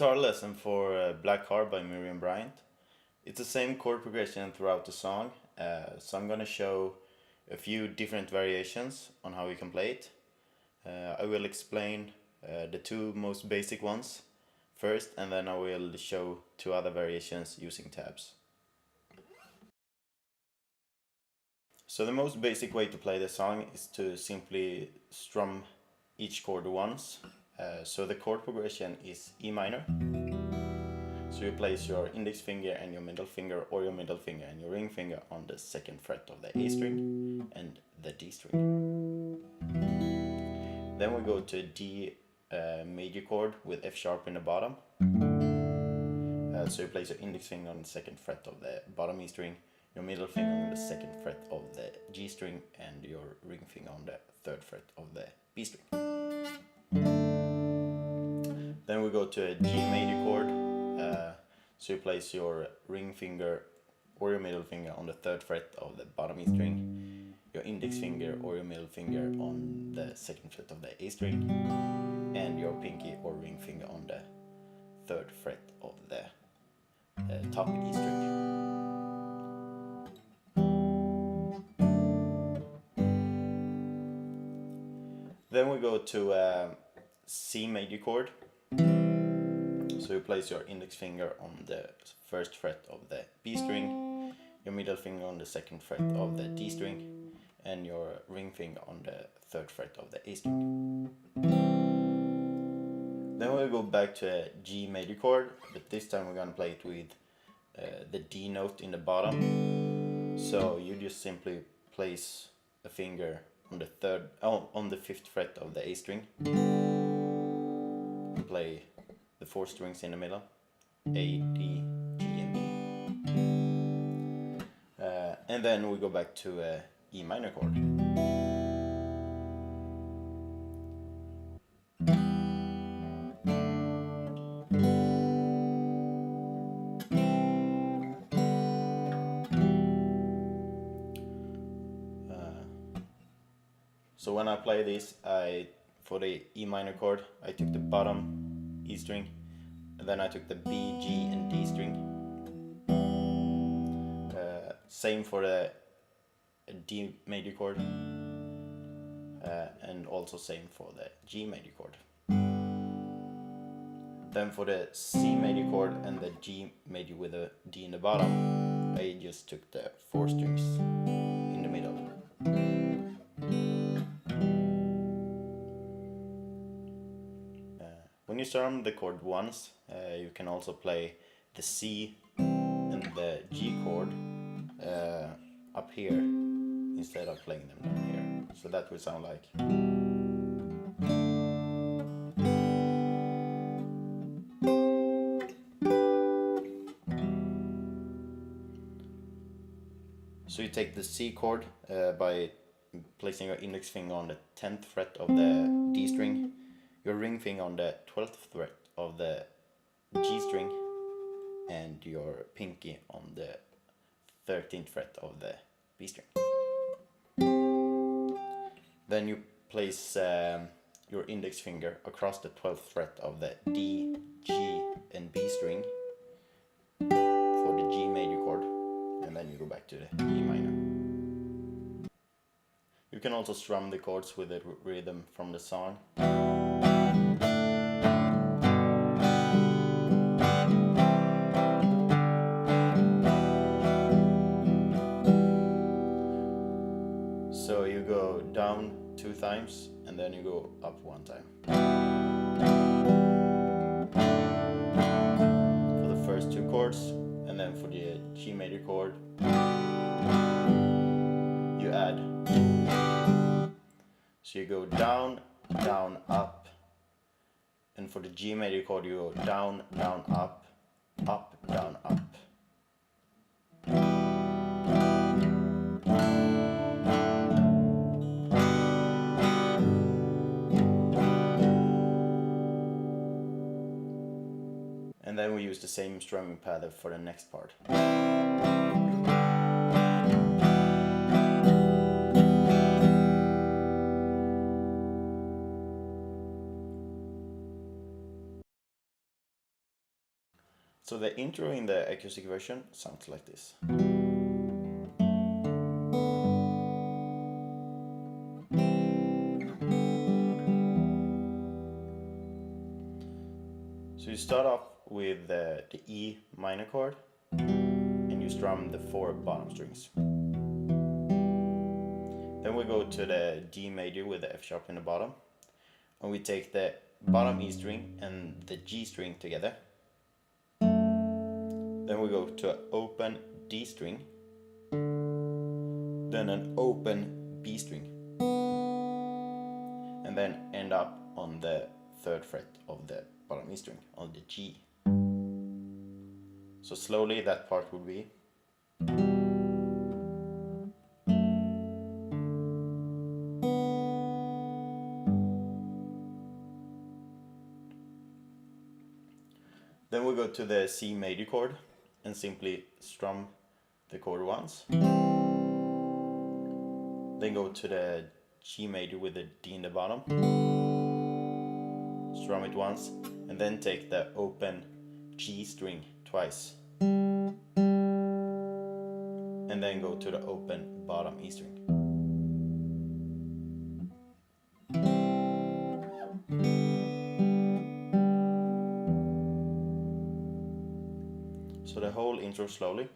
guitar lesson for Black Heart by Miriam Bryant. It's the same chord progression throughout the song, so I'm gonna show a few different variations on how you can play it. I will explain the two most basic ones first, and then I will show two other variations using tabs. So the most basic way to play the song is to simply strum each chord once. So the chord progression is E minor. So you place your index finger and your middle finger, or your middle finger and your ring finger, on the second fret of the A string and the D string. Then we go to a D major chord with F sharp in the bottom. So you place your index finger on the second fret of the bottom E string, your middle finger on the second fret of the G string, and your ring finger on the third fret of the B string. Then we go to a G major chord. So you place your ring finger or your middle finger on the third fret of the bottom E string, your index finger or your middle finger on the second fret of the A string, and your pinky or ring finger on the third fret of the top E string. Then we go to a C major chord. So you place your index finger on the first fret of the B string, your middle finger on the second fret of the D string, and your ring finger on the third fret of the A string. Then we'll go back to a G major chord, but this time we're gonna play it with the D note in the bottom. So you just simply place a finger on the on the fifth fret of the A string, and play the four strings in the middle, A, D, G, and B. And then we go back to a E minor chord. So when I play this, for the E minor chord, I took the bottom E string, and then I took the B, G, and D string. Same for the D major chord, and also same for the G major chord. Then for the C major chord and the G major with a D in the bottom, I just took the four strings in the middle. When you strum the chord once, you can also play the C and the G chord up here instead of playing them down here. So that will sound like. So you take the C chord by placing your index finger on the 10th fret of the D string, your ring finger on the 12th fret of the G string, and your pinky on the 13th fret of the B string. Then you place your index finger across the 12th fret of the D, G, and B string for the G major chord, and then you go back to the E minor. You can also strum the chords with the rhythm from the song. So you go down 2 times and then you go up 1 time. For the first 2 chords, and then for the G major chord, you add. So you go down, down, up, and for the G major chord you go down, down, up, down, up. And then we use the same strumming pattern for the next part. So the intro in the acoustic version sounds like this. So you start off with the E minor chord and you strum the 4 bottom strings. Then we go to the G major with the F sharp in the bottom, and we take the bottom E string and the G string together. Then we go to an open D string, then an open B string, and then end up on the 3rd fret of the bottom E string, on the G. So slowly that part would be. Then we go to the C major chord and simply strum the chord once. Then go to the G major with the D in the bottom, strum it once, and then take the open G string twice. And then go to the open bottom E string. So the whole intro slowly.